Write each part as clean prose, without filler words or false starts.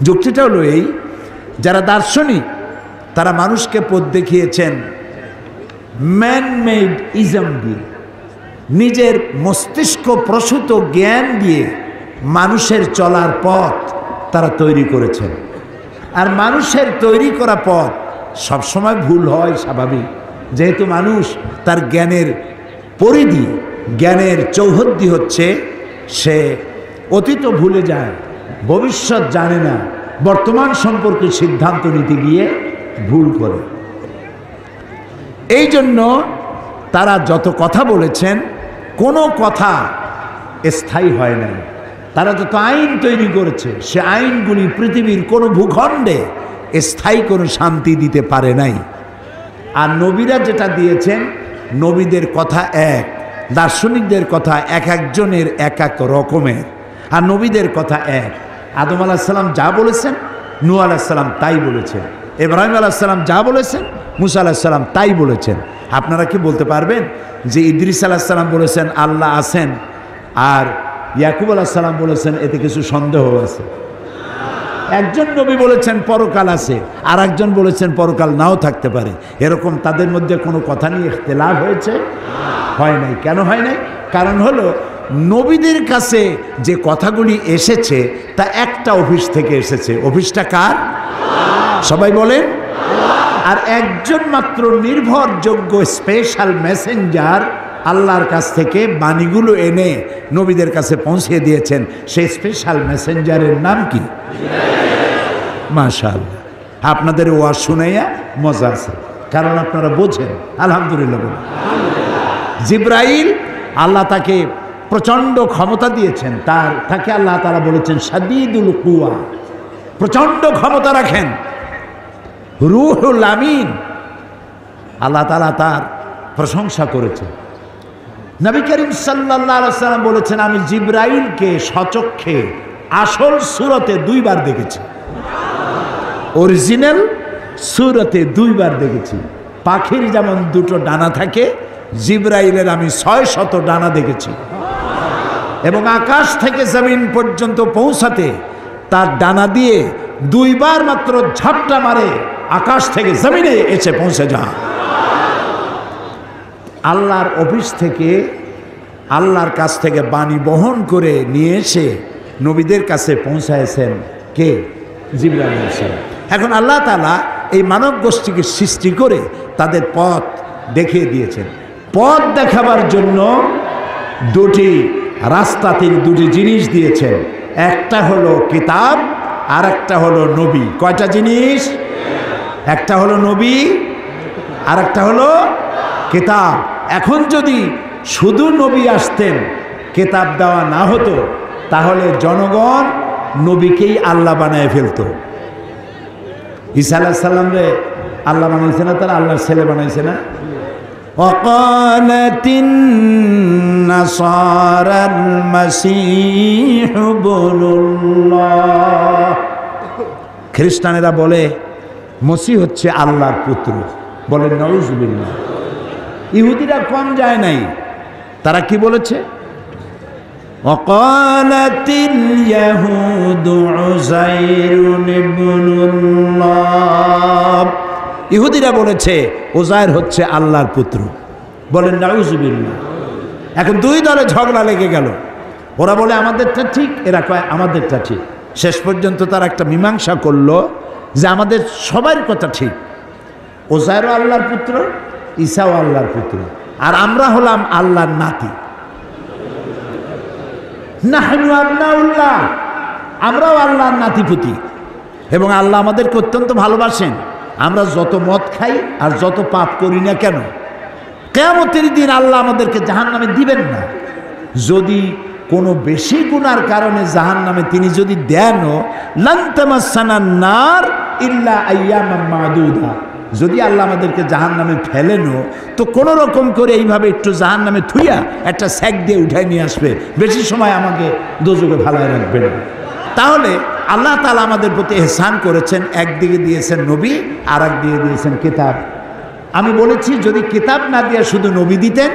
যুক্তিটা হলো এই, যারা দার্শনিক তারা মানুষকে পথ দেখিয়েছেন ম্যান মেড ইজম দিয়ে, নিজের মস্তিষ্ক প্রসূত জ্ঞান দিয়ে মানুষের চলার পথ তারা তৈরি করেছেন। আর মানুষের তৈরি করা পথ সবসময় ভুল হয়, স্বাভাবিক, যেহেতু মানুষ তার জ্ঞানের পরিধি, জ্ঞানের চৌহদ্দি হচ্ছে সে অতীত ভুলে যায়, ভবিষ্যৎ জানে না, বর্তমান সম্পর্কে সিদ্ধান্ত নিতে গিয়ে ভুল করে। এই জন্য তারা যত কথা বলেছেন কোনো কথা স্থায়ী হয় নাই। তারা যত আইন তৈরি করেছে সে আইনগুলি পৃথিবীর কোনো ভূখণ্ডে স্থায়ী কোনো শান্তি দিতে পারে নাই। আর নবীরা যেটা দিয়েছেন, নবীদের কথা এক, দার্শনিকদের কথা এক একজনের এক এক রকমের, আর নবীদের কথা এক। আদম আলাইহিস সালাম যা বলেছেন নূহ আলাইহিস সালাম তাই বলেছেন, ইব্রাহিম আলাইহিস সালাম যা বলেছেন মুসা আলাইহিস সালাম তাই বলেছেন। আপনারা কি বলতে পারবেন যে ইদ্রিস আলাইহিস সালাম বলেছেন আল্লাহ আছেন আর ইয়াকুব আলাইহিস সালাম বলেছেন এতে কিছু সন্দেহ আছে? একজন নবী বলেছেন পরকাল আছে, আর একজন বলেছেন পরকাল নাও থাকতে পারে। এরকম তাদের মধ্যে কোনো কথা নিয়ে ইখতিলাফ হয়েছে? হয় নাই। কেন হয় নাই? কারণ হলো নবীদের কাছে যে কথাগুলি এসেছে তা একটা অফিস থেকে এসেছে। অফিসটা কার? সবাই বলেন। আর একজন মাত্র নির্ভরযোগ্য স্পেশাল মেসেঞ্জার আল্লাহর কাছ থেকে বাণীগুলো এনে নবীদের কাছে পৌঁছে দিয়েছেন। সেই স্পেশাল মেসেঞ্জারের নাম কি? মাশাআল্লাহ, আপনাদের ওয়াজ শুনাইয়া মজা আছে, কারণ আপনারা বোঝেন। আলহামদুলিল্লাহ বলুন। জিব্রাইল, আল্লাহ তাকে প্রচণ্ড ক্ষমতা দিয়েছেন, তাকে আল্লাহ তাআলা বলেছেন শাদীদুল কুওয়া, প্রচণ্ড ক্ষমতা রাখেন। রূহুল আমিন, আল্লাহ তাআলা তার প্রশংসা করেছেন। নবী করিম সাল্লাল্লাহু আলাইহি ওয়াসাল্লাম বলেছেন আমি জিব্রাইলকে সচক্ষে আসল সূরতে 2 বার দেখেছি, অরিজিনাল সূরতে 2 বার দেখেছি। পাখির যেমন 2টো ডানা থাকে, জিব্রাইলের আমি 600 ডানা দেখেছি। এবং আকাশ থেকে জমিন পর্যন্ত পৌঁছাতে তার ডানা দিয়ে 2 বার মাত্র ঝাপটা মারে, আকাশ থেকে জমিনে এসে পৌঁছে যায়। আল্লাহর অফিস থেকে, আল্লাহর কাছ থেকে বাণী বহন করে নিয়ে এসে নবীদের কাছে পৌঁছায়ছেন কে? জিবরাইল আলাইহিস সালাম। এখন আল্লাহ তাআলা এই মানব গোষ্ঠীকে সৃষ্টি করে তাদের পথ দেখিয়ে দিয়েছেন। পথ দেখাবার জন্য 2টি রাস্তাতে 2টি জিনিস দিয়েছেন। একটা হলো কিতাব আর একটা হলো নবী। কয়টা জিনিস? একটা হলো নবী আর একটা হলো কিতাব। এখন যদি শুধু নবী আসতেন, কিতাব দেওয়া না হতো, তাহলে জনগণ নবীকেই আল্লাহ বানায় ফেলতো। ঈসা আলাইহিস সালাম রে আল্লাহ বানাইছে না, তারা আল্লাহর ছেলে বানাইছে না? ওয়াকালাতিন নাসারাল মাসীহ ইবনুল্লাহ, খ্রিস্টানেরা বলে মসিহ হচ্ছে আল্লাহর পুত্র, বলেন নাউজুবিল্লাহ। ইহুদিরা কম যায় নাই, তারা কি বলেছে? ওয়াকালাতিল ইয়াহুদু উযাইরুন ইবনুল্লাহ, ইহুদিরা বলেছে উযাইর হচ্ছে আল্লাহর পুত্র, বলেন নাউজুবিল্লাহ। এখন 2 দলে ঝগড়া লেগে গেল। ওরা বলে আমাদেরটা ঠিক, এরা কয় আমাদেরটা ঠিক। শেষ পর্যন্ত তারা একটা মীমাংসা করলো যে আমাদের সবার কথা ঠিক, উযাইরও আল্লাহর পুত্র, ঈসাও আল্লাহর পুত্র, আর আমরা হলাম আল্লাহর নাতি। নাহনু আবনাউল্লাহ, আমরাও আল্লাহর নাতিপুতি, এবং আল্লাহ আমাদেরকে অত্যন্ত ভালোবাসেন। আমরা যত মদ খাই আর যত পাপ করি না কেন, কিয়ামতের দিন আল্লাহ আমাদেরকে জাহান্নামে দিবেন না। যদি কোনো বেশি গুনার কারণে জাহান্নামে তিনি যদি দেনও, লান তামাসসানান নার ইল্লা আইয়ামান মাদুদা, যদি আল্লাহ আমাদেরকে জাহান্নামে ফেলেনও তো কোনো রকম করে এইভাবে একটু জাহান্নামে থুইয়া একটা স্যাক দিয়ে উঠায় নিয়ে আসবে, বেশি সময় আমাকে দোজখে ফালায় রাখবে না। তাহলে আল্লাহ তাআলা আমাদের প্রতি ইহসান করেছেন, একদিকে দিয়েছেন নবী আর একদিকে দিয়েছেন কিতাব। আমি বলেছি যদি কিতাব না দিয়ে শুধু নবী দিতেন,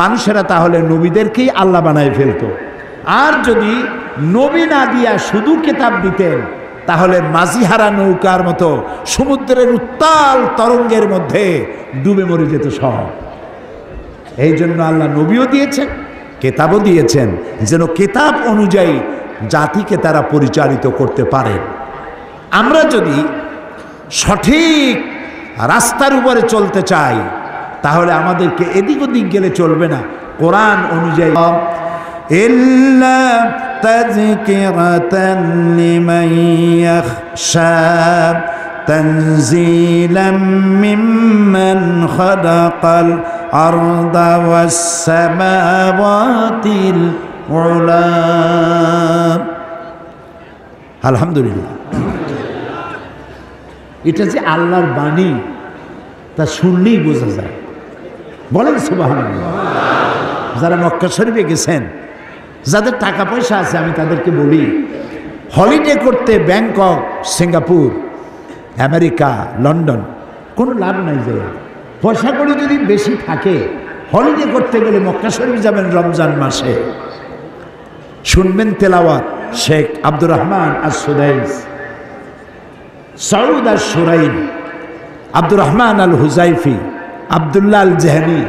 মানুষেরা তাহলে নবীদেরকেই আল্লাহ বানায় ফেলতো। আর যদি নবী না দিয়া শুধু কিতাব দিতেন, তাহলে মাঝিহারা নৌকার মতো সমুদ্রের উত্তাল তরঙ্গের মধ্যে ডুবে মরে যেত সব। এই জন্য আল্লাহ নবীও দিয়েছেন, কেতাবও দিয়েছেন, যেন কেতাব অনুযায়ী জাতিকে তারা পরিচালিত করতে পারেন। আমরা যদি সঠিক রাস্তার উপরে চলতে চাই তাহলে আমাদেরকে এদিক ওদিক গেলে চলবে না, কোরআন অনুযায়ী। ইল্লা তাযকিরাতান লিমান ইয়াখশা তানজিলাম মিম্মান খালাকাল আরদা ওয়াস সামাওয়াতিল উলা। আলহামদুলিল্লাহ, এটা যে আল্লাহর বাণী তা শুনলেই বোঝা যায়। বলেন সুবহানাল্লাহ। যারা মক্কা শরীফে গেছেন, যাদের টাকা পয়সা আছে, আমি তাদেরকে বলি, হলিডে করতে ব্যাংকক, সিঙ্গাপুর, আমেরিকা, লন্ডন কোনো লাভ নাই। যে পয়সা করে যদি বেশি থাকে, হলিডে করতে গেলে মক্কা শরীফ যাবেন রমজান মাসে, শুনবেন তেলাওয়াত শেখ আব্দুর রহমান আস-সুদাইস, সৌদ আশ-শুরাইন, আব্দুর রহমান আল হুজাইফি, আব্দুল্লাহ আল জেহানি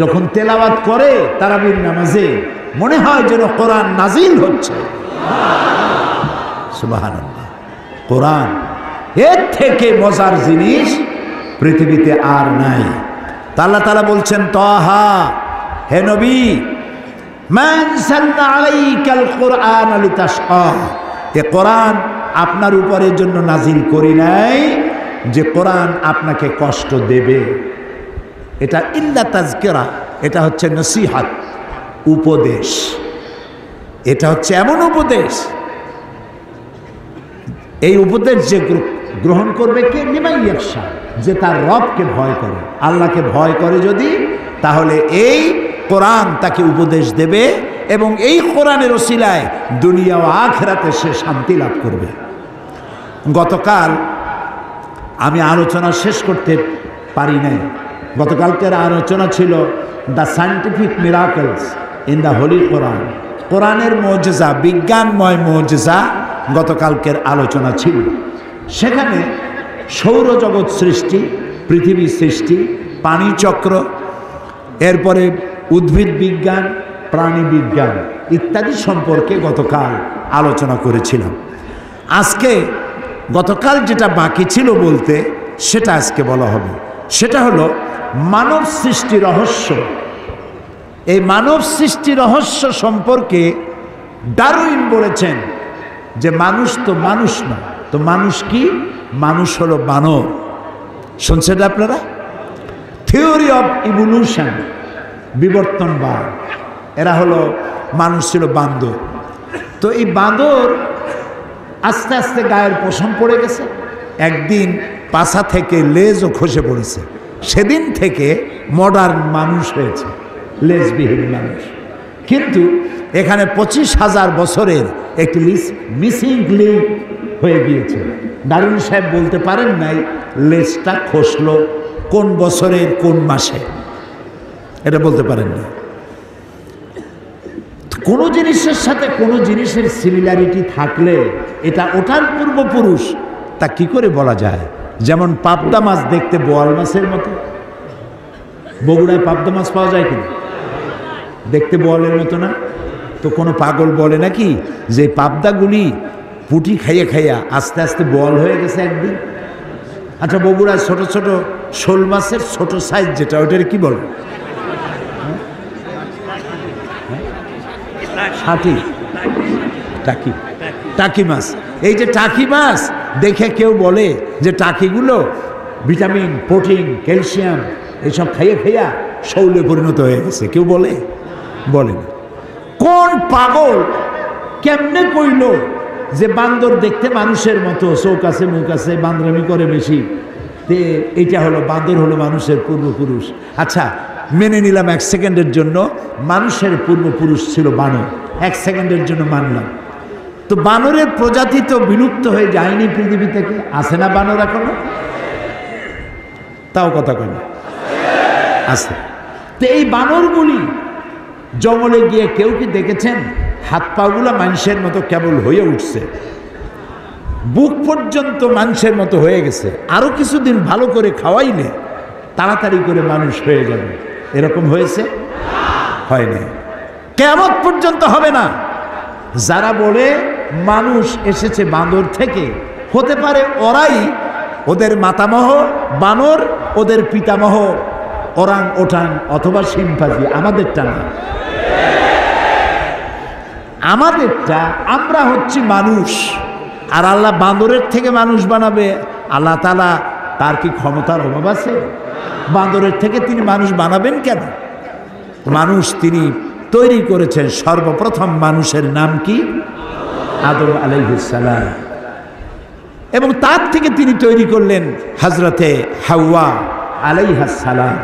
যখন তেলাওয়াত করে তারাবির নামাজে, মনে হয় যেন কোরআন নাজিল হচ্ছে। সুবহানাল্লাহ। কোরআন এর থেকে মজার জিনিস পৃথিবীতে আর নাই। আল্লাহ তাআলা বলছেন, তাহা, হে নবী, মা আনসালনা আলাইকাল কুরআন লিতাশকা, এ কোরআন আপনার উপরের জন্য নাজিল করি নাই যে কোরআন আপনাকে কষ্ট দেবে। এটা ইল্লা তাযকিরা, এটা হচ্ছে নসিহত, উপদেশ। এটা হচ্ছে এমন উপদেশ, এই উপদেশ যে গ্রহণ করবে কে? লিমান ইয়াখশা, যে তার রবকে ভয় করে, আল্লাহকে ভয় করে যদি, তাহলে এই কোরআন তাকে উপদেশ দেবে এবং এই কোরআনের ওসিলায় দুনিয়া ও আখিরাতে সে শান্তি লাভ করবে। গতকাল আমি আলোচনা শেষ করতে পারি নাই। গতকালকের আলোচনা ছিল the scientific miracles in the holy Quran, কোরআনের মুজিজা, বিজ্ঞানময় মুজিজা গতকালকের আলোচনা ছিল। সেখানে সৌরজগৎ সৃষ্টি, পৃথিবী সৃষ্টি, পানিচক্র, এরপরে উদ্ভিদ বিজ্ঞান, প্রাণী বিজ্ঞান ইত্যাদি সম্পর্কে গতকাল আলোচনা করেছিলাম। আজকে গতকাল যেটা বাকি ছিল বলতে, সেটা আজকে বলা হবে। সেটা হলো মানব সৃষ্টি রহস্য। এই মানব সৃষ্টি রহস্য সম্পর্কে ডারউইন বলেছেন যে মানুষ তো মানুষ না, তো মানুষ কি? মানুষ হলো বানর। শুনছেন আপনারা? থিওরি অফ ইভলিউশন, বিবর্তনবাদ, এরা হলো, মানুষ ছিল বান্দর। তো এই বান্দর আস্তে আস্তে গায়ের পশম পড়ে গেছে, একদিন পাছা থেকে লেজও খসে পড়েছে, সেদিন থেকে মডার্ন মানুষ হয়েছে, লেজবিহীন মানুষ। কিন্তু এখানে 25,000 বছরের একটি মিসিং লিঙ্ক হয়ে গিয়েছে। ডারউইন সাহেব বলতে পারেন নাই লেজটা খসলো কোন বছরের কোন মাসে, এটা বলতে পারেন না। কোনো জিনিসের সাথে কোনো জিনিসের সিমিলারিটি থাকলে এটা ওটার পূর্বপুরুষ, তা কি করে বলা যায়? যেমন পাবদা মাছ দেখতে বোয়াল মাছের মতো। বগুড়ায় পাবদা মাছ পাওয়া যায় কিনা? দেখতে বোয়ালের মতো না? তো কোনো পাগল বলে নাকি যে পাবদাগুলি পুঁটি খাইয়া খাইয়া আস্তে আস্তে বোয়াল হয়ে গেছে একদিন? আচ্ছা, বগুড়ায় ছোট ছোট শোল মাছের ছোট সাইজ যেটা, ওটার কি বলে? টাকি, টাকি মাছ। এই যে টাকি মাছ দেখে কেউ বলে যে টাকিগুলো ভিটামিন, প্রোটিন, ক্যালসিয়াম এইসব খাইয়ে খাইয়া শৌলে পরিণত হয়ে গেছে, কেউ বলে? বলে না। কোন পাগল কেমনে কইল যে বান্দর দেখতে মানুষের মতো, চোখ আছে, মুখ আছে, বান্দরামি করে বেশি, এইটা হলো বান্দর, হলো মানুষের পূর্বপুরুষ। আচ্ছা, মেনে নিলাম 1 সেকেন্ডের জন্য মানুষের পূর্বপুরুষ ছিল বানর, 1 সেকেন্ডের জন্য মানলাম। তো বানরের প্রজাতি তো বিলুপ্ত হয়ে যায়নি পৃথিবী থেকে, আছে না বানর এখনো? তাও কথা কয় না, আছে। তো এই বানরগুলি জঙ্গলে গিয়ে কেউ কি দেখেছেন হাত পাগুলো মানুষের মতো কেবল হয়ে উঠছে? বুক পর্যন্ত মানুষের মতো হয়ে গেছে, আরো কিছুদিন ভালো করে খাওয়াইলে তাড়াতাড়ি করে মানুষ হয়ে যাবে। এরকম হয়েছে? হয়নি। কিয়ামত পর্যন্ত হবে না। যারা বলে মানুষ এসেছে বাঁদর থেকে, হতে পারে ওরাই, ওদের মাতামহ বানর, ওদের পিতামহ ওরাং ওটাং অথবা শিম্পাঞ্জি, আমাদেরটা না। আমাদেরটা, আমরা হচ্ছি মানুষ। আর আল্লাহ বাঁদরের থেকে মানুষ বানাবে? আল্লাহ তাআলা তার কি ক্ষমতার অভাব আছে? বাঁদরের থেকে তিনি মানুষ বানাবেন কেন? মানুষ তিনি তৈরি করেছেন। সর্বপ্রথম মানুষের নাম কি? আদম আলাইহিস সালাম। এবং তার থেকে তিনি তৈরি করলেন হযরতে হাওয়া আলাইহাস সালাম।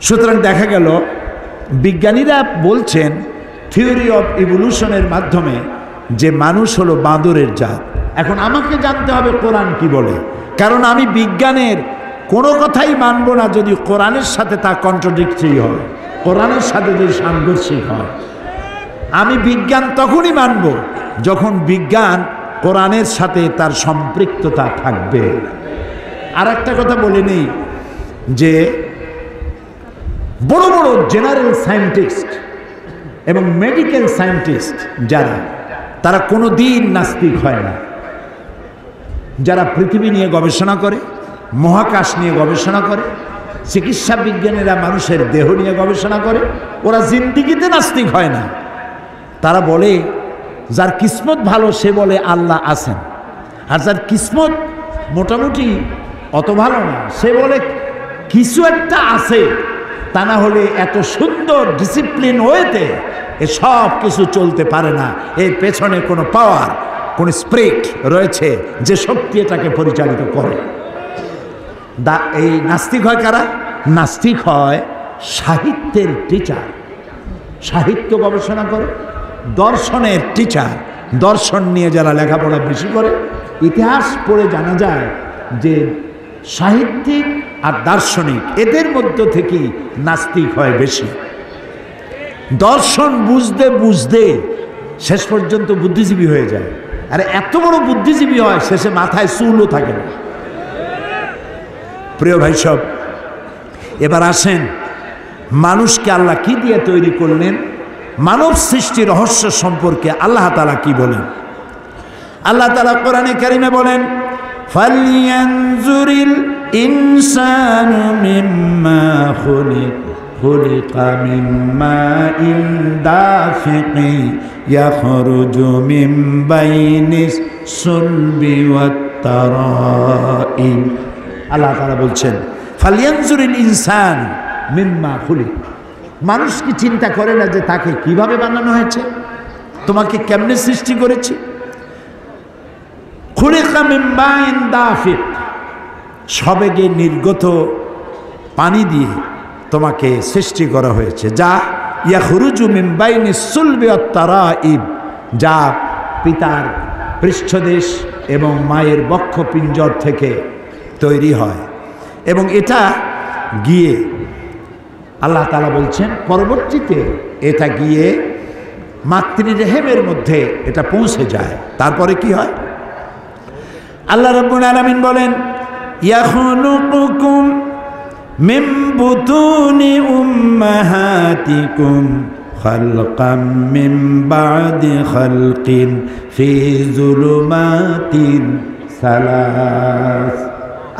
সুতরাং দেখা গেল বিজ্ঞানীরা বলছেন থিওরি অফ ইভলিউশনের মাধ্যমে যে মানুষ হলো বাঁদরের জাত। এখন আমাকে জানতে হবে কোরআন কি বলে, কারণ আমি বিজ্ঞানের কোনো কথাই মানব না যদি কোরআনের সাথে তা কন্ট্রাডিক্টরি হয়, কোরআনের সাথে যদি সাংঘর্ষিক হয়। আমি বিজ্ঞান তখনই মানব যখন বিজ্ঞান কোরআনের সাথে তার সম্পৃক্ততা থাকবে। আর একটা কথা বলে নেই যে বড় বড় জেনারেল সায়েন্টিস্ট এবং মেডিকেল সায়েন্টিস্ট যারা, তারা কোনো দিন নাস্তিক হয় না। যারা পৃথিবী নিয়ে গবেষণা করে, মহাকাশ নিয়ে গবেষণা করে, চিকিৎসা বিজ্ঞানীরা মানুষের দেহ নিয়ে গবেষণা করে, ওরা জিন্দিগিতে নাস্তিক হয় না। তারা বলে যার কিসমত ভালো সে বলে আল্লাহ আছেন, আর যার কিসমত মোটামুটি অত ভালো না সে বলে কিছু একটা আছে। তা না হলে এত সুন্দর ডিসিপ্লিন ওয়েতে এ সব কিছু চলতে পারে না। এর পেছনে কোনো পাওয়ার, কোন স্পিরিট রয়েছে যে শক্তি এটাকে পরিচালিত করে। এই নাস্তিক হয় কারা? নাস্তিক হয় সাহিত্যের টিচার, সাহিত্য গবেষণা করে, দর্শনের টিচার, দর্শন নিয়ে যারা লেখাপড়া বেশি করে। ইতিহাস পড়ে জানা যায় যে সাহিত্যিক আর দার্শনিক এদের মধ্য থেকেই নাস্তিক হয় বেশি। দর্শন বুঝতে বুঝতে শেষ পর্যন্ত বুদ্ধিজীবী হয়ে যায়। আর এত বড় বুদ্ধিজীবী হয় শেষে মাথায় চুলও থাকে না। প্রিয় ভাই সব, এবার আসেন মানুষকে আল্লাহ কি দিয়ে তৈরি করলেন, মানব সৃষ্টি রহস্য সম্পর্কে আল্লাহ তাআলা কি বলেন। আল্লাহ তাআলা কোরআনে কারিমে বলেন, ফালইয়ানজুরিল ইনসানু মিম্মা খুলিকা মিম্মা ইন দাফিকি ইয়াখরুজু মিন বাইনিস সুলবি ওয়াত তারাইব। আল্লাহ তাআলা বলছেন ফালইয়ানজুরিল ইনসান মিম্মা খুলিক। মানুষ কি চিন্তা করে না যে তাকে কিভাবে বানানো হয়েছে, তোমাকে কেমনে সৃষ্টি করেছি? খুলিকা মিন বাইন দাফিক, সবেগে নির্গত পানি দিয়ে তোমাকে সৃষ্টি করা হয়েছে। যা ইয়াখরুজু মিন বাইনিস সুলবি ওয়াত তারাইব, যা পিতার পৃষ্ঠদেশ এবং মায়ের বক্ষপিঞ্জর থেকে তৈরি হয়। এবং এটা গিয়ে আল্লাহ তাআলা বলছেন পরবর্তীতে এটা গিয়ে মাতৃরেহেমের মধ্যে এটা পৌঁছে যায়। তারপরে কি হয়? আল্লাহ রাব্বুল আলামিন বলেন, ইয়াখলুকুকুম মিন বুতুনি উম্মাহাতিকুম খালকাম মিন বাদি খালকিন ফি যুলুমাতিন সালাস।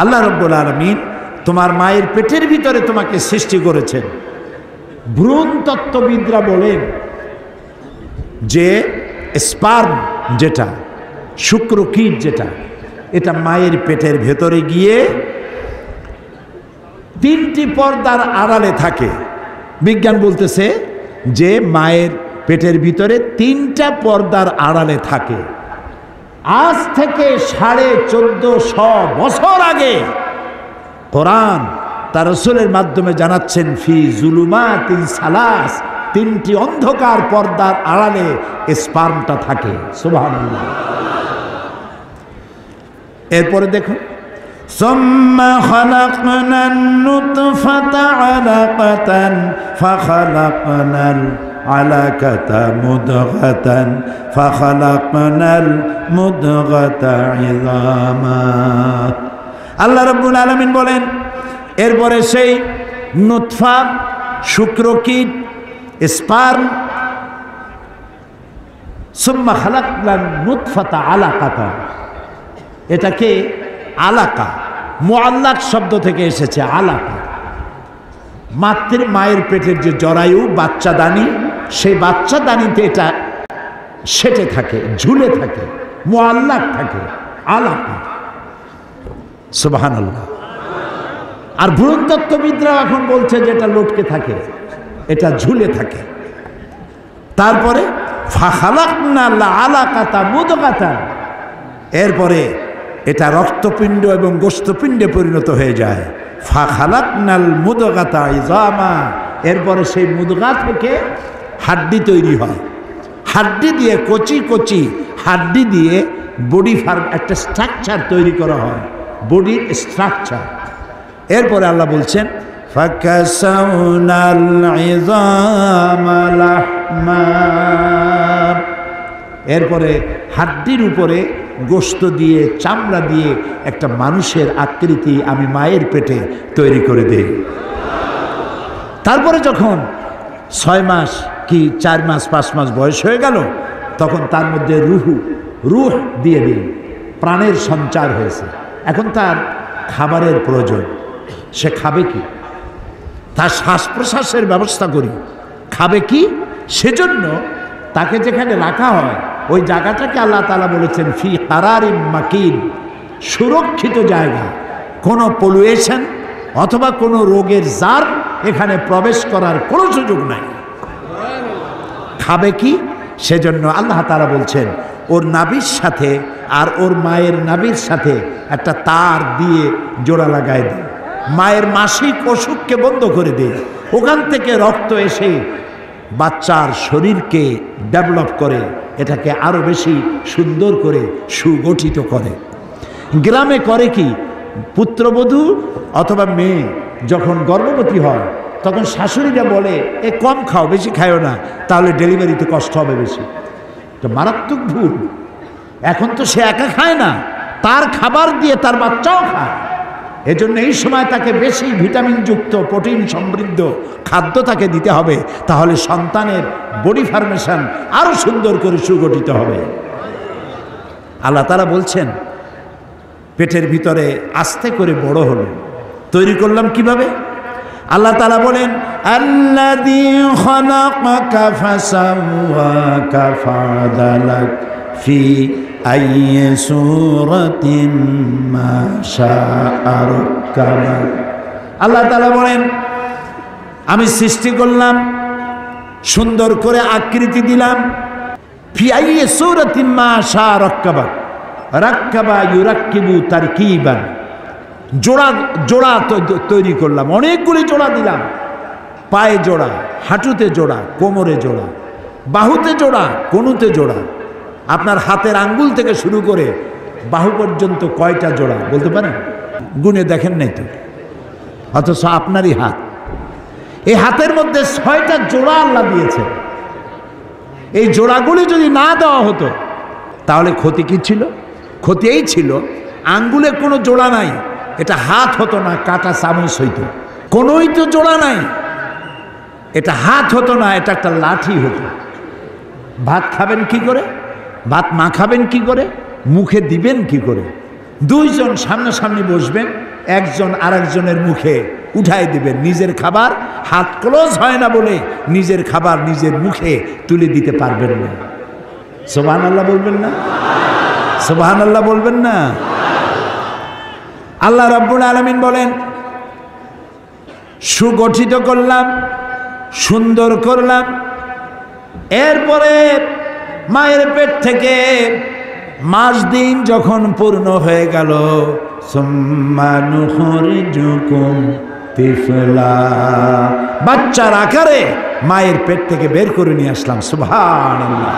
আল্লাহ রাব্বুল আলামিন তোমার মায়ের পেটের ভিতরে তোমাকে সৃষ্টি করেছেন। ভ্রূণ তত্ত্ববিদরা বলেন যে স্পার্ম যেটা, শুক্রকীট যেটা, এটা মায়ের পেটের ভেতরে গিয়ে তিনটি পর্দার আড়ালে থাকে। বিজ্ঞান বলতেছে যে মায়ের পেটের ভিতরে তিনটা পর্দার আড়ালে থাকে। আজ থেকে 1450 বছর আগে কোরআন তার রাসূলের মাধ্যমে জানাচ্ছেন ফি যুলুমাতিন সালাস, তিনটি অন্ধকার পর্দার আড়ালে স্পার্মটা থাকে। সুবহানাল্লাহ। এরপরে দেখুন, সুম্মা খালাকনান নুতফাতা আলাকাতান ফাখালাকনাল আলাকাতা মুদগাতান ফাখালাকনাল মুদগাতা ইযামা। আল্লাহ রাব্বুল আলামিন বলেন, এরপরে সেই নুতফা, শুক্রকীট, স্পার্ম, সুম্মা খালাকনান নুতফাতা আলাকাতা। এটাকে আলাকা, মুআল্লাক শব্দ থেকে এসেছে আলাকা। মায়ের পেটের যে জরায়ু, বাচ্চাদানি, সেই বাচ্চাদানিতে এটা সেটে থাকে, ঝুলে থাকে, মুআল্লাক থাকে, আলাকা। সুবহানাল্লাহ। আর ভ্রূণতত্ত্ববিদরা এখন বলছে যে এটা লটকে থাকে, এটা ঝুলে থাকে। তারপরে ফাখালাকনাল আলাকাতা মুদগাতা, এরপরে এটা রক্তপিণ্ড এবং গোশতপিণ্ডে পরিণত হয়ে যায়। ফাখালাকনাল মুদগাতা ইযামা, এরপরে সেই মুদগা থেকে হাড্ডি তৈরি হয়। হাড্ডি দিয়ে, কচি কচি হাড্ডি দিয়ে বডি ফার্ম, একটা স্ট্রাকচার তৈরি করা হয়, বডির স্ট্রাকচার। এরপরে আল্লাহ বলছেন ফাকাসাউনাল ইযামা লাহমা, এরপরে হাড্ডির উপরে গোশত দিয়ে, চামড়া দিয়ে একটা মানুষের আকৃতি আমি মায়ের পেটে তৈরি করে দেই। তারপরে যখন 6 মাস কি 4 মাস 5 মাস বয়স হয়ে গেল, তখন তার মধ্যে রুহ দিয়ে দিই, প্রাণের সঞ্চার হয়েছে। এখন তার খাবারের প্রয়োজন, সে খাবে কি? তার শ্বাস প্রশ্বাসের ব্যবস্থা করি, খাবে কি? সেজন্য তাকে যেখানে রাখা হয় ওই জায়গাটাকে আল্লাহ তাআলা বলেছেন ফি কারারিম মাকিন, সুরক্ষিত জায়গা। কোনো পলুয়েশন অথবা কোনো রোগের জার এখানে প্রবেশ করার কোনো সুযোগ নাই। খাবে কি? সেজন্য আল্লাহ তাআলা বলছেন ওর নাভির সাথে আর ওর মায়ের নাভির সাথে একটা তার দিয়ে জোড়া লাগায় দেয়, মায়ের মাসিক অসুখকে বন্ধ করে দেয়। ওখান থেকে রক্ত এসে বাচ্চার শরীরকে ডেভেলপ করে, এটাকে আরো বেশি সুন্দর করে সুগঠিত করে। গ্রামে করে কি, পুত্রবধূ অথবা মেয়ে যখন গর্ভবতী হয় তখন শাশুড়িরা বলে এ কম খাও, বেশি খায়ও না, তাহলে ডেলিভারিতে কষ্ট হবে বেশি। তো মারাত্মক ভুল। এখন তো সে একা খায় না, তার খাবার দিয়ে তার বাচ্চাও খায়। এজন্য এই সময় তাকে বেশি ভিটামিনযুক্ত, প্রোটিন সমৃদ্ধ খাদ্য তাকে দিতে হবে, তাহলে সন্তানের বডি ফরমেশন আরো সুন্দর করে সুগঠিত হবে। আল্লাহ তাআলা বলছেন পেটের ভিতরে আস্তে করে বড় হলো, তৈরি করলাম কিভাবে? আল্লাহ তাআলা বলেন আল্লাযী খালাকাকা ফাসাওয়াকা ফাআদালাক ফি আইয়ি সূরাতিন মা শাআ রাক্কাবাক। আল্লাহ তাআলা বলেন আমি সৃষ্টি করলাম, সুন্দর করে আকৃতি দিলাম, ফি আইয়ি সূরাতিন মা শাআ রাক্কাবাক। রাক্কাবা ইউরাক্কিবু তারকিবান, জোড়া জোড়া তৈরি করলাম, অনেকগুলি জোড়া দিলাম। পায়ে জোড়া, হাঁটুতে জোড়া, কোমরে জোড়া, বাহুতে জোড়া, কনুতে জোড়া। আপনার হাতের আঙ্গুল থেকে শুরু করে বাহু পর্যন্ত কয়টা জোড়া বলতে পারেন? গুনে দেখেন নাই তো, অথচ আপনারই হাত। এই হাতের মধ্যে 6টা জোড়া আল্লাহ দিয়েছে। এই জোড়াগুলি যদি না দেওয়া হতো তাহলে ক্ষতি কি ছিল? ক্ষতি এই ছিল আঙ্গুলে কোনো জোড়া নাই, এটা হাত হতো না, কাটা চামচ হইতো। কোনোই তো জোড়া নাই, এটা হাত হতো না, এটা একটা লাঠি হতো। ভাত খাবেন কি করে? ভাত মাখাবেন কি করে? মুখে দিবেন কি করে? 2 জন সামনাসামনি বসবেন, একজন আরেকজনের মুখে উঠাই দিবেন। নিজের খাবার হাত ক্লোজ হয় না বলে নিজের খাবার নিজের মুখে তুলে দিতে পারবেন না। সুবহানাল্লাহ বলবেন না? সুবহানাল্লাহ বলবেন না? আল্লাহ রাব্বুল আলামিন বলেন সুগঠিত করলাম, সুন্দর করলাম। এরপরে মায়ের পেট থেকে মাস দিন যখন পূর্ণ হয়ে গেল, সুম্মা নুখরিজুকুম তিফলা, বাচ্চার আকারে মায়ের পেট থেকে বের করে নিয়ে আসলাম। সুবহানাল্লাহ।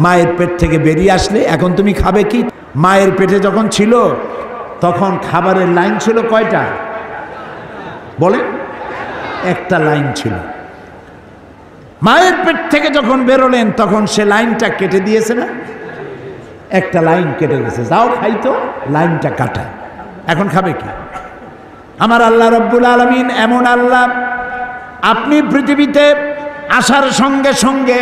মায়ের পেট থেকে বেরিয়ে আসলে এখন তুমি খাবে কি? মায়ের পেটে যখন ছিল তখন খাবারের লাইন ছিল কয়টা বলেন? একটা লাইন ছিল। মায়ের পেট থেকে যখন বেরোলেন তখন সে লাইনটা কেটে দিয়েছে না? একটা লাইন কেটে গেছে, যাও খাইতো, লাইনটা কাটা, এখন খাবে কি? আমার আল্লাহ রব্বুল আলামিন এমন আল্লাহ, আপনি পৃথিবীতে আসার সঙ্গে সঙ্গে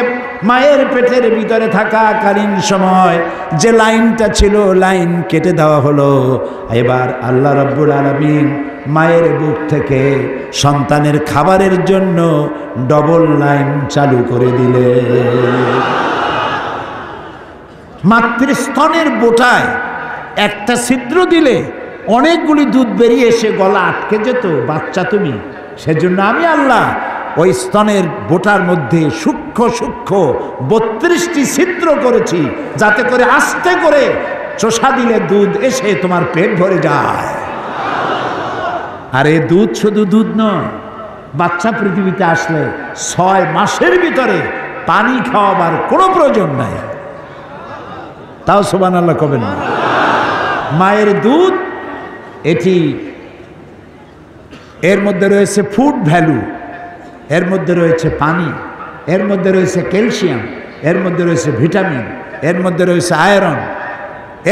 মায়ের পেটের ভিতরে থাকাকালীন সময় যে লাইনটা ছিল লাইন কেটে দেওয়া হলো। এবার আল্লাহ রব্বুল আলামিন মায়ের বুক থেকে সন্তানের খাবারের জন্য ডবল লাইন চালু করে দিলে। মাতৃস্তনের বোটায় একটা ছিদ্র দিলে অনেকগুলি দুধ বেরিয়ে এসে গলা আটকে যেত, বাচ্চা তুমি। সেজন্য আমি আল্লাহ ওই স্তনের বোটার মধ্যে সূক্ষ্ম সূক্ষ্ম 32টি ছিদ্র করেছি, যাতে করে আস্তে করে চোষা দিলে দুধ এসে তোমার পেট ভরে যায়। আর এই দুধ শুধু দুধ নয়, বাচ্চা পৃথিবীতে আসলে 6 মাসের ভিতরে পানি খাওয়াবার কোনো প্রয়োজন নাই। তাও সুবহানাল্লাহ কবেন না। মায়ের দুধ এটি, এর মধ্যে রয়েছে ফুড ভ্যালু, এর মধ্যে রয়েছে পানি, এর মধ্যে রয়েছে ক্যালসিয়াম, এর মধ্যে রয়েছে ভিটামিন, এর মধ্যে রয়েছে আয়রন,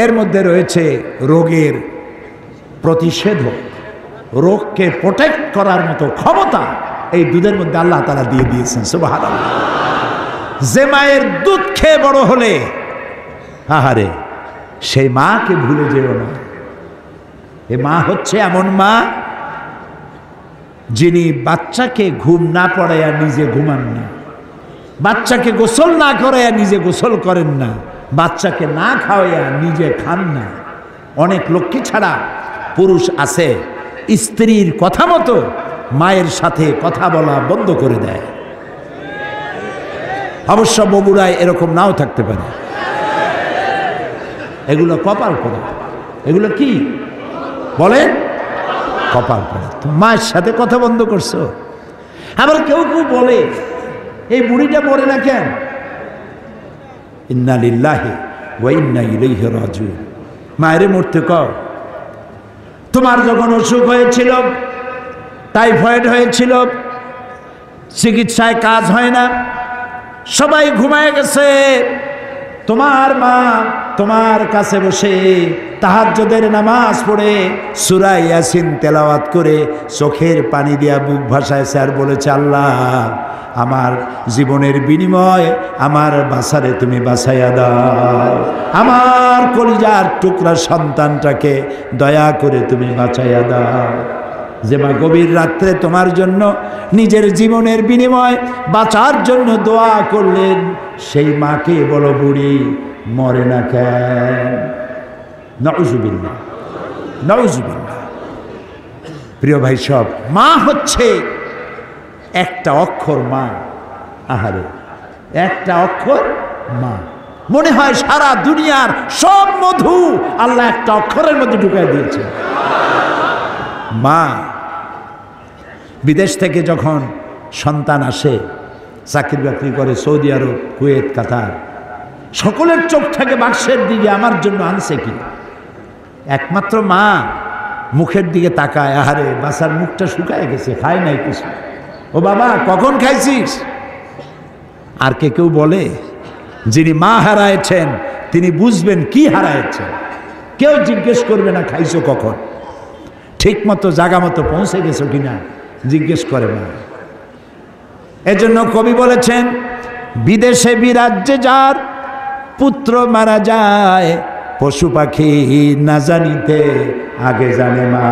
এর মধ্যে রয়েছে রোগের প্রতিষেধক, রোগকে প্রোটেক্ট করার মতো ক্ষমতা এই দুধের মধ্যে আল্লাহ তাআলা দিয়ে দিয়েছেন। সুবহানাল্লাহ। যে মায়ের দুধ খেয়ে বড় হলে, আহারে, সেই মাকে ভুলে যেও না। এ মা হচ্ছে এমন মা যিনি বাচ্চাকে ঘুম না পড়াইয়া নিজে ঘুমান না, বাচ্চাকে গোসল না করাইয়া নিজে গোসল করেন না, বাচ্চাকে না খাওয়াইয়া নিজে খান না। অনেক লক্ষ্মী ছাড়া পুরুষ আছে, স্ত্রীর কথা মতো মায়ের সাথে কথা বলা বন্ধ করে দেয়। অবশ্য বগুড়ায় এরকম নাও থাকতে পারে। এগুলো কপাল পড়া। এগুলো কি বলেন? কপাল পড়া। মায়ের সাথে কথা বন্ধ করছো। আবার কেউ কেউ বলে এই বুড়িটা মরে না কেন? ইন্না লিল্লাহি ওয়া ইন্না ইলাইহি রাজিউন। মায়েরে মরতে কও। তোমার যখন অসুখ হয়েছিল, টাইফয়েড হয়েছিল, চিকিৎসায় কাজ হয় না, সবাই ঘুমায় গেছে, তোমার মা তোমার কাছে বসে তাহাজ্জুদের নামাজ পড়ে সূরা ইয়াসিন তেলাওয়াত করে চোখের পানি দিয়া বুক ভাসায়ছে আর বলেছে, আল্লাহ আমার জীবনের বিনিময়ে আমার বাসারে তুমি বাঁচাইয়া দাও, আমার কলিজার টুকরা সন্তানটাকে দয়া করে তুমি বাঁচাইয়া দাও। যে মা গভীর রাত্রে তোমার জন্য নিজের জীবনের বিনিময় বাঁচার জন্য দোয়া করলেন, সেই মাকে বলো বুড়ি মরে না কেন? নাউজুবিল্লাহ, নাউজুবিল্লাহ। প্রিয় ভাই সব, মা হচ্ছে একটা অক্ষর মা। আহারে, একটা অক্ষর মা। মনে হয় সারা দুনিয়ার সব মধু আল্লাহ একটা অক্ষরের মধ্যে ঢুকাই দিয়েছে। মা। বিদেশ থেকে যখন সন্তান আসে, চাকরি বাকরি করে সৌদি আরব, কুয়েত, কাতার, সকলের চোখ থাকে বাক্সের দিকে, আমার জন্য আনছে কি? একমাত্র মা মুখের দিকে তাকায়, আহারে বাসার মুখটা শুকায় গেছে, খায় নাই কিছু। ও বাবা কখন খাইছিস? আর কেউ বলে যিনি মা হারাইছেন তিনি বুঝবেন কি হারাইছেন। কেউ জিজ্ঞেস করবে না খাইছো কখন, ঠিক মতো জায়গা মতো পৌঁছে গেছো কিনা জিজ্ঞেস করে না। এজন্য কবি বলেছেন, বিদেশে বিরাজ্যে যার পুত্র মারা যায়, পশু পাখি না জানিতে আগে জানে মা।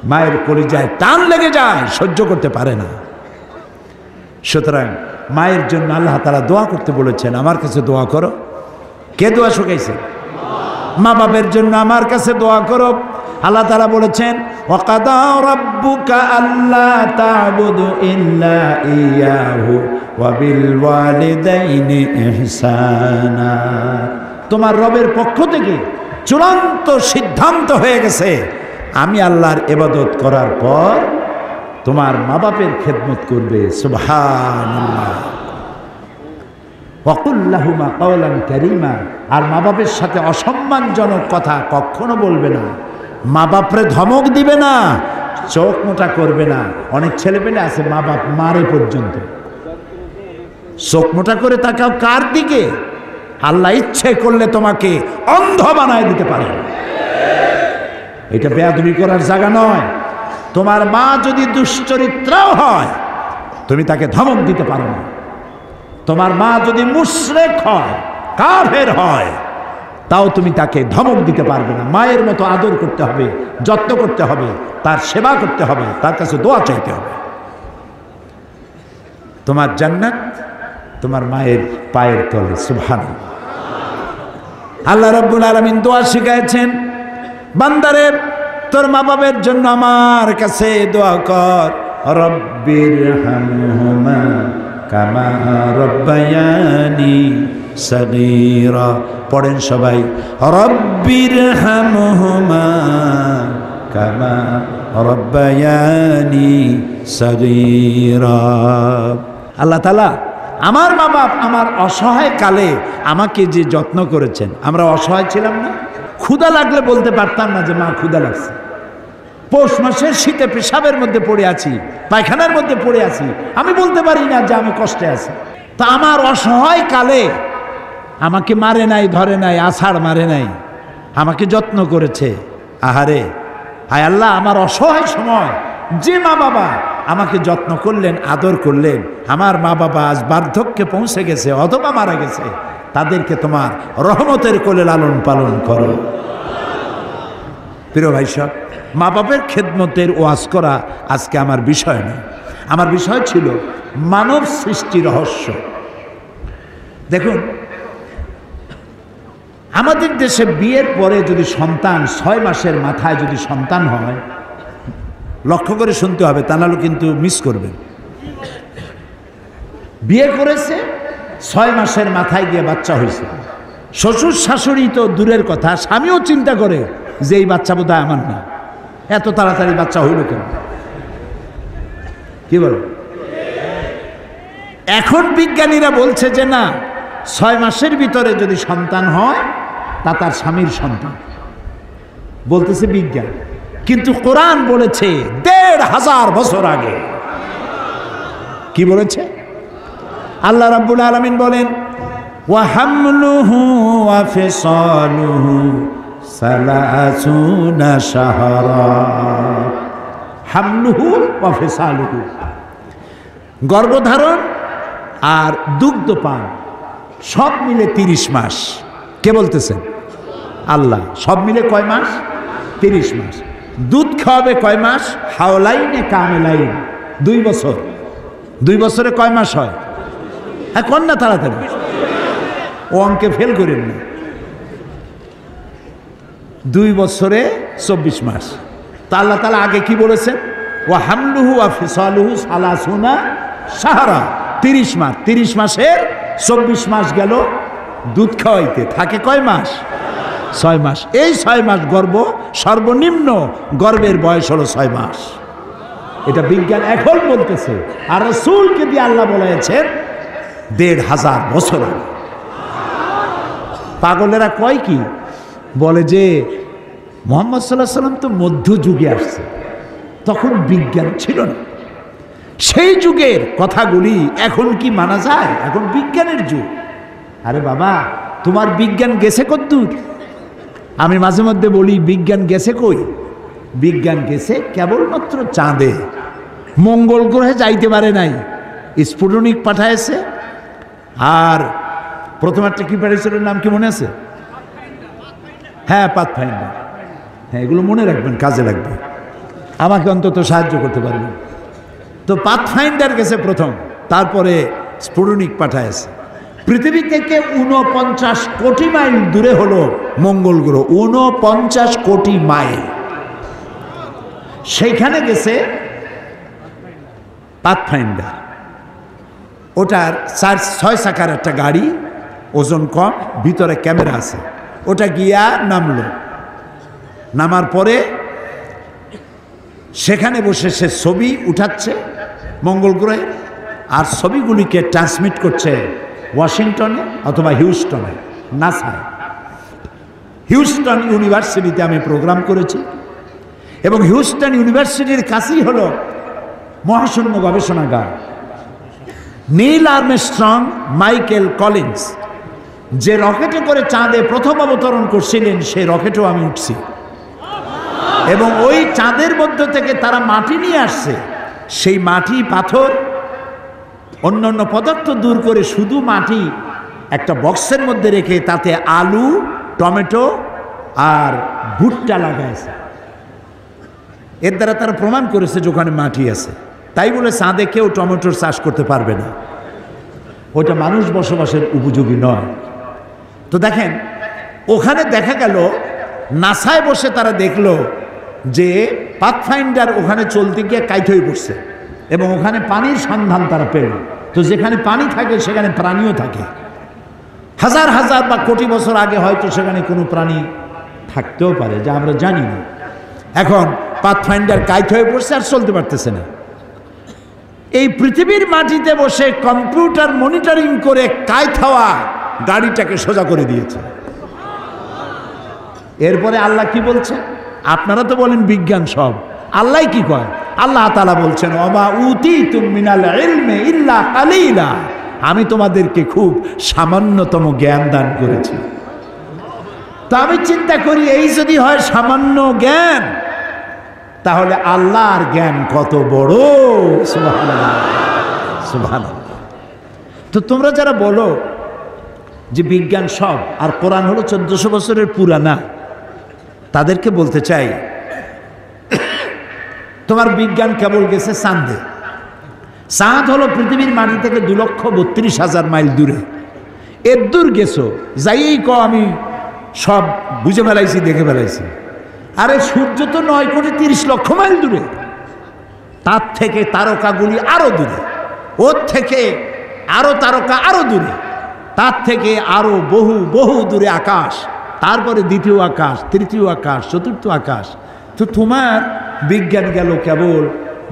মায়ের কলিজায় টান লেগে যায়, সহ্য করতে পারে না। সুতরাং মায়ের জন্য আল্লাহ তাআলা দোয়া করতে বলেছেন, আমার কাছে দোয়া করো। কে দোয়া শুকাইছে? মা বাপের জন্য আমার কাছে দোয়া করো। আল্লাহ তাআলা বলেছেন, ওয়াকাদা রাব্বুকা আল্লা তা'বুদু ইল্লা ইয়াহু ওয়া বিল ওয়ালিদাইনি ইহসানা। তোমার রবের পক্ষ থেকে চূড়ান্ত সিদ্ধান্ত হয়ে গেছে, আমি আল্লাহর ইবাদত করার পর তোমার মা বাপের খেদমত করবে। সুবহানাল্লাহ। ওয়াকুল লাহুমা কাওলান কারীমা। আর মা বাপের সাথে অসম্মানজনক কথা কখনো বলবে না, মা বাপরে ধমক দিবে না, চোখ মোটা করবে না। অনেক ছেলে পেলে আছে মা বাপ মারে পর্যন্ত। চোখ মোটা করে তাকাও কার দিকে? আল্লাহ ইচ্ছে করলে তোমাকে অন্ধ বানায় দিতে পারে। এটা বেয়াদবি করার জায়গা নয়। তোমার মা যদি দুশ্চরিত্রাও হয়, তুমি তাকে ধমক দিতে পারো না। তোমার মা যদি মুশরিক হয়, কাফের হয়, তাও তুমি তাকে ধমক দিতে পারবে না। মায়ের মতো আদর করতে হবে, যত্ন করতে হবে, তার সেবা করতে হবে, তার কাছে দোয়া চাইতে হবে। তোমার জান্নাত তোমার মায়ের পায়ের তলে। সুবহানাল্লাহ। আল্লাহ রাব্বুল আলামিন দোয়া শিখাইছেন, বান্দারে তোর মা বাবার জন্য আমার কাছে দোয়া কর। রব্বিরহামহুমা কামা রব্বায়ানি সগীরা। পড়েন সবাই, রব্বিরহামহুমা কামা রব্বায়ানি সগীরা। আল্লাহ তাআলা আমার মা বাপ আমার অসহায় কালে আমাকে যে যত্ন করেছেন। আমরা অসহায় ছিলাম না? ক্ষুধা লাগলে বলতে পারতাম না যে মা ক্ষুধা লাগছে। পৌষ মাসের শীতে পেশাবের মধ্যে পড়ে আছি, পায়খানার মধ্যে পড়ে আছি, আমি বলতে পারি না যে আমি কষ্টে আছি। তা আমার অসহায় কালে আমাকে মারে নাই, ধরে নাই, আছাড় মারে নাই, আমাকে যত্ন করেছে। আহারে, হায় আল্লাহ, আমার অসহায় সময় যে মা বাবা আমাকে যত্ন করলেন, আদর করলেন, আমার মা বাবা আজ বার্ধক্যে পৌঁছে গেছে অথবা মারা গেছে, তাদেরকে তোমার রহমতের কোলে লালন পালন করো। প্রিয় ভাই সব, মা বাবার খেদমতের ওয়াজ করা আজকে আমার বিষয় নয়। আমার বিষয় ছিল মানব সৃষ্টি রহস্য। দেখুন, আমাদের দেশে বিয়ের পরে যদি সন্তান 6 মাসের মাথায় যদি সন্তান হয়, লক্ষ্য করে শুনতে হবে, তা নাহলে কিন্তু মিস করবেন। বিয়ে করেছে, 6 মাসের মাথায় গিয়ে বাচ্চা হয়েছে। শ্বশুর শাশুড়ি তো দূরের কথা, স্বামীও চিন্তা করে যে এই বাচ্চা বোধহয় আমার না, এত তাড়াতাড়ি বাচ্চা হইল কেন? কি বল? এখন বিজ্ঞানীরা বলছে যে না, 6 মাসের ভিতরে যদি সন্তান হয় তা তার স্বামীর সন্তান, বলতেছে বিজ্ঞান। কিন্তু কোরআন বলেছে ১৫০০ বছর আগে। কি বলেছে? আল্লাহ রাব্বুল আলামিন বলেন, ওয়া হামলুহু ওয়া ফিসালুহু সালাসুনা শাহরা। হামলুহু ওয়া ফিসালুহু, গর্ভধারণ আর দুগ্ধপান সব মিলে 30 মাস। কে বলতেছেন? আল্লাহ। সব মিলে কয় মাস? 30 মাস। দুধ খাওয়াবে কয় মাস? হাওলাইনে কামেলাইন, 2 বছর। 2 বছরে কয় মাস হয়? হ্যাঁ, কোন না তাড়াতাড়ি, ও অঙ্কে ফেল করেন না। 2 বছরে 24 মাস। তা আল্লাহ তাআলা আগে কি বলেছেন? ওয়া হামলুহু ওয়া ফিসালুহু সালাসুনা শাহরা, 30 মাস। 30 মাসের 24 মাস গেল দুধ খাওয়াইতে, থাকে কয় মাস? 6 মাস। এই 6 মাস গর্ভ, সর্বনিম্ন গর্ভের বয়স হলো 6 মাস। এটা বিজ্ঞান এখন বলতেছে, আর রাসূলকে দিয়ে আল্লাহ বলেছেন ১৫০০ বছর আগে। পাগলেরা কয় কি? বলে যে মুহাম্মদ সাল্লাল্লাহু আলাইহি সাল্লাম তো মধ্যযুগে আসছে, তখন বিজ্ঞান ছিল না। সেই যুগের কথাগুলি এখন কি মানা যায়? এখন বিজ্ঞানের যুগ। আরে বাবা, তোমার বিজ্ঞান গেছে কদ্দূর? আমি মাঝে মধ্যে বলি, বিজ্ঞান গেছে কই? বিজ্ঞান গেছে কেবলমাত্র চাঁদে, মঙ্গল গ্রহে যাইতে পারে নাই। স্পুটনিক পাঠাইছে, আর প্রথম একটা কি পাঠিয়েছিল, নাম কি মনে আছে? হ্যাঁ, পাথফাইন্ডার। হ্যাঁ, এগুলো মনে রাখবেন, কাজে লাগবে, আমাকে অন্তত সাহায্য করতে পারবেন। তো পাথফাইন্ডার গেছে প্রথম, তারপরে স্পুটনিক পাঠাইছে। পৃথিবী থেকে 49 কোটি মাইল দূরে হলো মঙ্গল গ্রহ, 49 কোটি মাইল। সেইখানে গেছে পাথফাইন্ডার। ওটার 6 চাকার একটা গাড়ি, ওজন কম, ভিতরে ক্যামেরা আছে। ওটা গিয়া নামলো, নামার পরে সেখানে বসে সে ছবি উঠাচ্ছে মঙ্গল গ্রহে, আর ছবিগুলিকে ট্রান্সমিট করছে ওয়াশিংটনে অথবা হিউস্টনে, নাসায়। হিউস্টন ইউনিভার্সিটিতে আমি প্রোগ্রাম করেছি, এবং হিউস্টন ইউনিভার্সিটির কাছেই হলো মহাশূন্য গবেষণাগার। নীল আর্মস্ট্রং, মাইকেল কলিন্স, যে রকেটে করে চাঁদে প্রথম অবতরণ করছিলেন সেই রকেটেও আমি উঠছি, এবং ওই চাঁদের মধ্য থেকে তারা মাটি নিয়ে আসছে। সেই মাটি, পাথর, অন্যান্য পদার্থ দূর করে শুধু মাটি একটা বক্সের মধ্যে রেখে তাতে আলু, টমেটো আর ভুট্টা লাগাইছে। এর দ্বারা তারা প্রমাণ করেছে যে ওখানে মাটি আছে। তাই বলে চাঁদে কেউ টমেটোর চাষ করতে পারবে না, ওটা মানুষ বসবাসের উপযোগী নয়। তো দেখেন, ওখানে দেখা গেল নাসায় বসে তারা দেখলো যে পাথফাইন্ডার ওখানে চলতে গিয়ে কাইট হয়ে পড়ছে, এবং ওখানে পানির সন্ধান তারা পেল। তো যেখানে পানি থাকে সেখানে প্রাণীও থাকে। হাজার হাজার বা কোটি বছর আগে হয়তো সেখানে কোনো প্রাণী থাকতেও পারে, যা আমরা জানি না। এখন পাথফাইন্ডার কাইট হয়ে পড়ছে আর চলতে পারতেছে না। এই পৃথিবীর মাটিতে বসে কম্পিউটার মনিটরিং করে কাইট হওয়া গাড়িটাকে সোজা করে দিয়েছে। এরপরে আল্লাহ কি বলছে? আপনারা তো বলেন বিজ্ঞান সব, আল্লাহ কি কয়? আল্লাহ তাআলা বলছেন, ওমা উতীতুম মিনাল ইলমি ইল্লা কালিলা, আমি তোমাদেরকে খুব সামান্যতম জ্ঞান দান করেছি। তো আমি চিন্তা করি, এই যদি হয় সামান্য জ্ঞান, তাহলে আল্লাহর জ্ঞান কত বড়! সুবহানাল্লাহ, সুবহানাল্লাহ। তো তোমরা যারা বলো যে বিজ্ঞান সব আর কোরআন হলো 1400 বছরের পুরানা, তাদেরকে বলতে চাই, তোমার বিজ্ঞান কেবল গেছে চাঁদে। চাঁদ হলো পৃথিবীর মাটি থেকে 2,32,000 মাইল দূরে। এর দূর গেছো, যাইয়েই আমি সব বুঝে ফেলাইছি, দেখে ফেলাইছি। আরে সূর্য তো 9,30,00,000 মাইল দূরে, তার থেকে তারকাগুলি আরো দূরে, ওর থেকে আরো তারকা আরো দূরে, তার থেকে আরো বহু বহু দূরে আকাশ, তারপরে দ্বিতীয় আকাশ, তৃতীয় আকাশ, চতুর্থ আকাশ। তো তোমার বিজ্ঞান গেল কেবল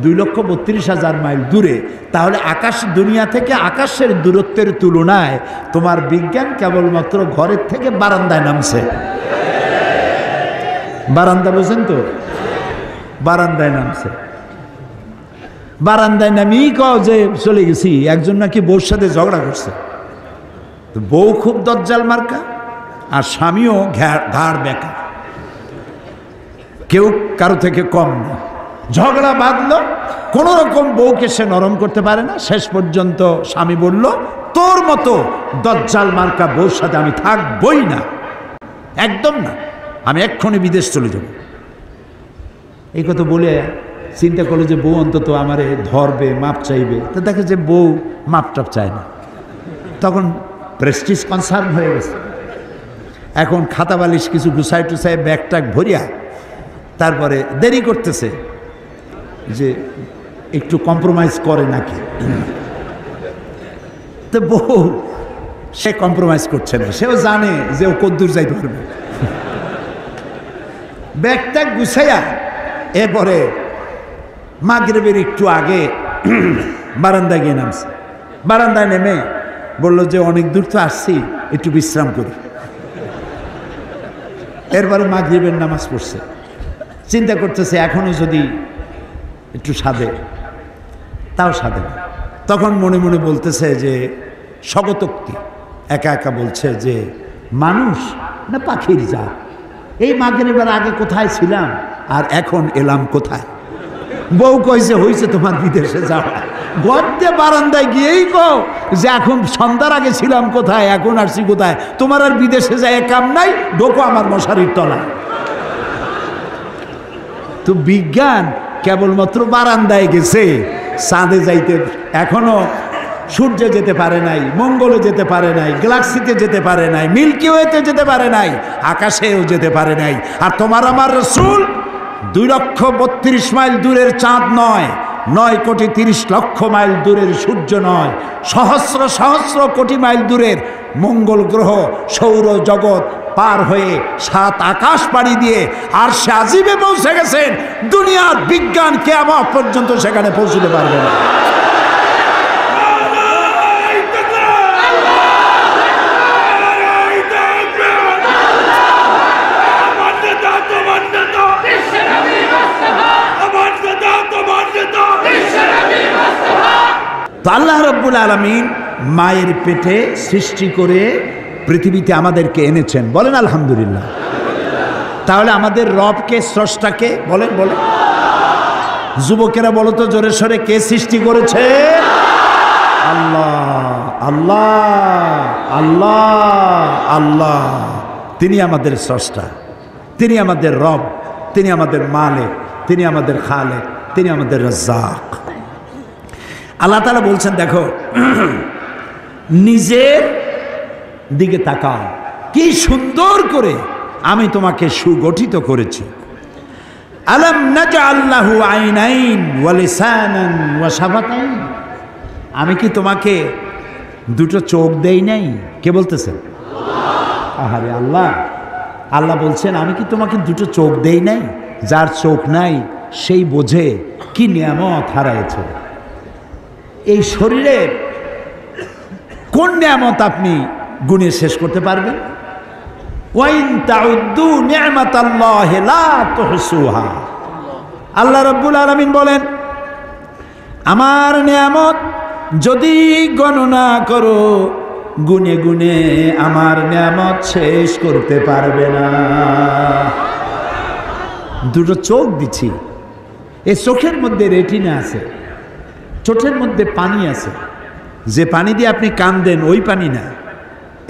2,32,000 মাইল দূরে। তাহলে আকাশ, দুনিয়া থেকে আকাশের দূরত্বের তুলনায় তোমার বিজ্ঞান কেবলমাত্র ঘরের থেকে বারান্দায় নামছে। বারান্দা বোঝেন তো? বারান্দায় নামছে। বারান্দায় নামিয়েই কও যে চলে গেছি। একজন নাকি বউর সাথে ঝগড়া করছে, তো বউ খুব দজ্জাল মার্কা আর স্বামীও ঘাড় বেঁকা, কেউ কারো থেকে কম না। ঝগড়া বাঁধলো, কোনো রকম বউকে সে নরম করতে পারে না। শেষ পর্যন্ত স্বামী বলল, তোর মতো দজ্জাল মার্কা বউর সাথে আমি থাকবই না, একদম না, আমি এক্ষুনি বিদেশ চলে যাব। এই কথা বলে চিন্তা করলো যে বউ অন্তত আমারে ধরবে, মাপ চাইবে। তো দেখে যে বউ মাপ টাপ চায় না। তখন প্রেস্টিজ কনসার্ন হয়ে গেছে। এখন খাতা বালিশ কিছু গুছাই টুসাই ব্যাগ ট্যাগ ভরিয়া তারপরে দেরি করতেছে যে একটু কম্প্রোমাইজ করে নাকি। তো বউ সে কম্প্রোমাইজ করছে না, সেও জানে যে ও কদ্দূর যাইতে পারবে। ব্যাগ ট্যাগ গুছাইয়া এরপরে মাগরিবের একটু আগে বারান্দায় গিয়ে নামছে। বারান্দায় নেমে বললো যে অনেক দূর তো আসছি, একটু বিশ্রাম করি। এরপরে মাগরিবের নামাজ পড়ছে। চিন্তা করতেছে এখনো যদি একটু সাধে, তাও সাধে না। তখন মনে মনে বলতেছে যে স্বগতোক্তি একা একা বলছে যে মানুষ না পাখির জাত, এই মাগরিবের আগে কোথায় ছিলাম আর এখন এলাম কোথায়। বউ কইছে হইছে তোমার বিদেশে যাওয়া। গদ্যে বারান্দায় গিয়েই কও যে এখন সন্ধ্যার আগে ছিলাম কোথায়, এখন আসছি কোথায়। তোমার আর বিদেশে যায় কাম নাই, ঢোকো আমার মশারির তলায়। তো বিজ্ঞান কেবলমাত্র বারান্দায় গেছে, চাঁদে যাইতে এখনো সূর্যে যেতে পারে নাই, মঙ্গলে যেতে পারে নাই, গ্যালাক্সিতে যেতে পারে নাই, মিল্কি ওয়েতে যেতে পারে নাই, আকাশেও যেতে পারে নাই। আর তোমার আমার রাসূল 2,32,000 মাইল দূরের চাঁদ নয়, 9,30,00,000 মাইল দূরের সূর্য নয়, সহস্র সহস্র কোটি মাইল দূরের মঙ্গল গ্রহ, সৌর জগৎ পার হয়ে 7 আকাশ পাড়ি দিয়ে আর সে আজিবে পৌঁছে গেছেন। দুনিয়ার বিজ্ঞান কিয়ামত পর্যন্ত সেখানে পৌঁছতে পারবে না। তো আল্লাহ রাব্বুল আলামিন মায়ের পেটে সৃষ্টি করে পৃথিবীতে আমাদেরকে এনেছেন, বলেন আলহামদুলিল্লাহ। তাহলে আমাদের রবকে, স্রষ্টাকে বলেন, বলেন। যুবকেরা বলো তো জোরে সরে, কে সৃষ্টি করেছে? আল্লাহ, আল্লাহ, আল্লাহ, আল্লাহ। তিনি আমাদের স্রষ্টা, তিনি আমাদের রব, তিনি আমাদের মালিক, তিনি আমাদের খালেক, তিনি আমাদের রাজ্জাক। আল্লাহ তাআলা বলছেন, দেখো নিজের দিকে তাকাও, কি সুন্দর করে আমি তোমাকে সুগঠিত করেছি। আলাম নাজআল লাহু আইনাইন ওয়া লিসানান ওয়া শাফাতাইন, আমি কি তোমাকে দুটো চোখ দেই নাই? কে বলতেছেন? আহারে আল্লাহ। আল্লাহ বলছেন, আমি কি তোমাকে দুটো চোখ দেই নাই? যার চোখ নাই সেই বোঝে কি নিয়ামত হারাইছে। এই শরীরের কোন নিয়ামত আপনি গুণে শেষ করতে পারবেন? ওয়াইন তাউদ্দু নি'মাতাল্লাহি লা তুহসুহা। আল্লাহ রাব্বুল আলামিন বলেন, আমার নিয়ামত যদি গণনা করো, গুনে গুনে আমার নিয়ামত শেষ করতে পারবে না। দুটো চোখ দিচ্ছি, এই চোখের মধ্যে রেটিনা আছে, চোখের মধ্যে পানি আছে, যে পানি দিয়ে আপনি কাঁদেন ওই পানি না,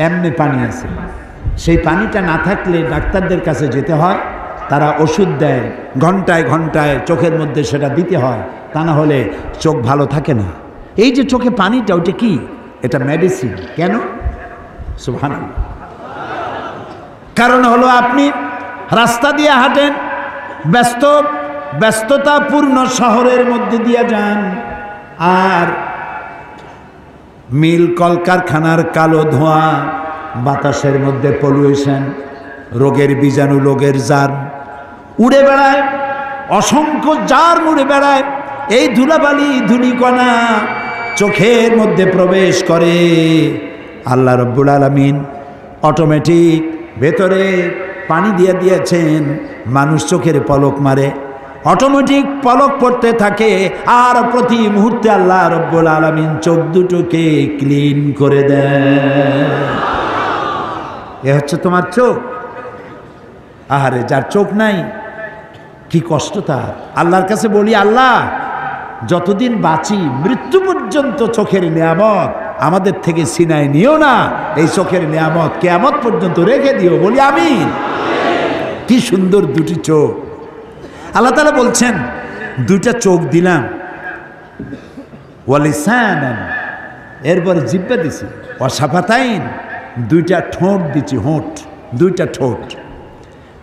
এমনি পানি আছে। সেই পানিটা না থাকলে ডাক্তারদের কাছে যেতে হয়, তারা ওষুধ দেয়, ঘন্টায় ঘন্টায় চোখের মধ্যে সেটা দিতে হয়, তা না হলে চোখ ভালো থাকে না। এই যে চোখে পানিটা, ওইটা কি? এটা মেডিসিন। কেন? সুবহানাল্লাহ। কারণ হলো আপনি রাস্তা দিয়ে হাঁটেন, ব্যস্ততাপূর্ণ শহরের মধ্যে দিয়ে যান, আর মিল কলকারখানার কালো ধোঁয়া, বাতাসের মধ্যে পলিউশন, রোগের বীজাণু, রোগের জার উড়ে বেড়ায়, অসংখ্য জার উড়ে বেড়ায়। এই ধুলাবালি ধুলিকণা চোখের মধ্যে প্রবেশ করে। আল্লাহ রাব্বুল আলামিন অটোমেটিক ভেতরে পানি দিয়ে দিয়েছেন, মানুষ চোখের পলক মারে, অটোমেটিক পলক পড়তে থাকে, আর প্রতি মুহূর্তে আল্লাহ রাব্বুল আলামিন চোখ দুটোকে ক্লিন করে দেয়। এ হচ্ছে তোমার চোখ। আহারে, যার চোখ নাই কি কষ্ট তার। আল্লাহর কাছে বলি, আল্লাহ যতদিন বাঁচি মৃত্যু পর্যন্ত চোখের নিয়ামত আমাদের থেকে ছিনায় নিও না, এই চোখের নিয়ামত কিয়ামত পর্যন্ত রেখে দিও। বলি আমিন। কি সুন্দর দুটি চোখ। আল্লাহ তাআলা বলছেন, দুইটা চোখ দিলাম, ওয়া লিসানান, এরপরে জিহ্বা দিছি, ওয়া শাফাতাইন, দুইটা ঠোঁট দিচ্ছি, হোঁট, দুইটা ঠোঁট।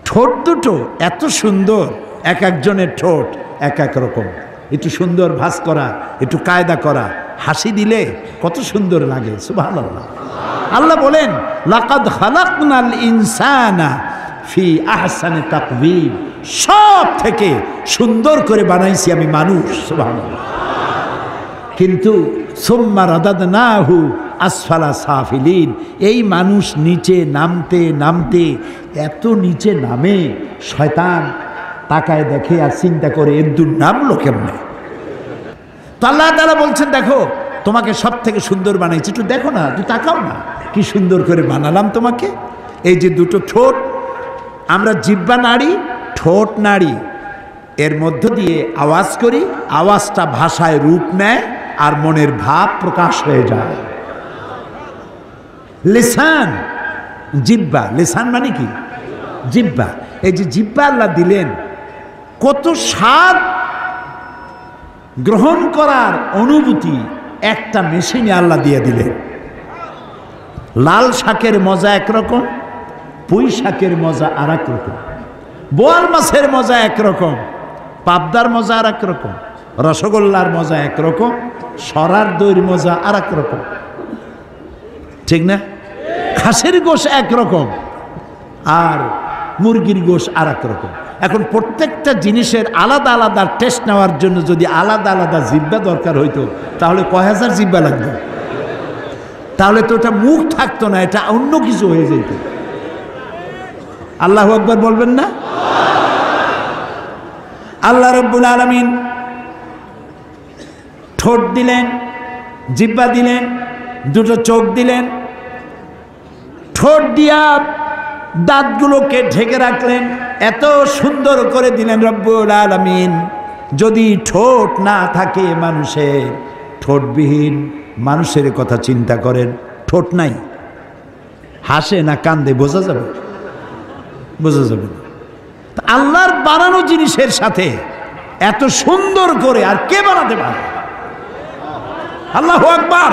ঠোঁট দুটো এত সুন্দর, এক একজনের ঠোঁট এক এক রকম, একটু সুন্দর ভাঁজ করা, একটু কায়দা করা, হাসি দিলে কত সুন্দর লাগে। সুবহানাল্লাহ। আল্লাহ বলেন, লাকাদ খালাকনাল ইনসানা ফি আহসানি তাকওয়িম, সব থেকে সুন্দর করে বানাইছি আমি মানুষ। সুবহানাল্লাহ। কিন্তু সুম্মা রাদাদনাহু আসফালা সাফিলিন, এই মানুষ নিচে নামতে নামতে এত নিচে নামে, শয়তান তাকায় দেখে আর চিন্তা করে এর দূর নামলো কেমনে। তো আল্লাহ তাআলা বলছেন, দেখো তোমাকে সব থেকে সুন্দর বানাইছি, একটু দেখো না, একটু তাকাও না, কি সুন্দর করে বানালাম তোমাকে। এই যে দুটো ঠোঁট, আমরা জিহ্বা নাড়ি, ঠোঁট নাড়ি, এর মধ্য দিয়ে আওয়াজ করি, আওয়াজটা ভাষায় রূপ নেয় আর মনের ভাব প্রকাশ হয়ে যায়। লিসান, জিহ্বা, লিসান মানে কি? জিহ্বা। এই যে জিহ্বা আল্লাহ দিলেন, কত স্বাদ গ্রহণ করার অনুভূতি একটা মেশিনে আল্লাহ দিয়ে দিলেন। লাল শাকের মজা একরকম, পুঁই শাকের মজা আর এক রকম, বোয়াল মাছের মজা একরকম, পাবদার মজা আর এক রকম, রসগোল্লার মজা একরকম, সরার দইয়ের মজা আর এক রকম, ঠিক না? খাসির গোশ একরকম আর মুরগির গোশ আর এক রকম। এখন প্রত্যেকটা জিনিসের আলাদা আলাদা টেস্ট নেওয়ার জন্য যদি আলাদা আলাদা জিহ্বা দরকার হইতো, তাহলে কয় হাজার জিহ্বা লাগবে, তাহলে তো ওটা মুখ থাকতো না, এটা অন্য কিছু হয়ে যেত। আল্লাহু আকবার বলবেন না? আল্লাহ রাব্বুল আলামিন ঠোঁট দিলেন, জিহ্বা দিলেন, দুটো চোখ দিলেন, ঠোঁট দিয়া দাঁতগুলোকে ঢেকে রাখলেন, এত সুন্দর করে দিলেন রব্বুল আলামিন। যদি ঠোঁট না থাকে মানুষের, ঠোঁটবিহীন মানুষের কথা চিন্তা করেন, ঠোঁট নাই, হাসে না কান্দে বোঝা যাবে? বোঝা যাবে না। আল্লাহর বানানো জিনিসের সাথে এত সুন্দর করে আর কে বানাতে পারে? আল্লাহু আকবার।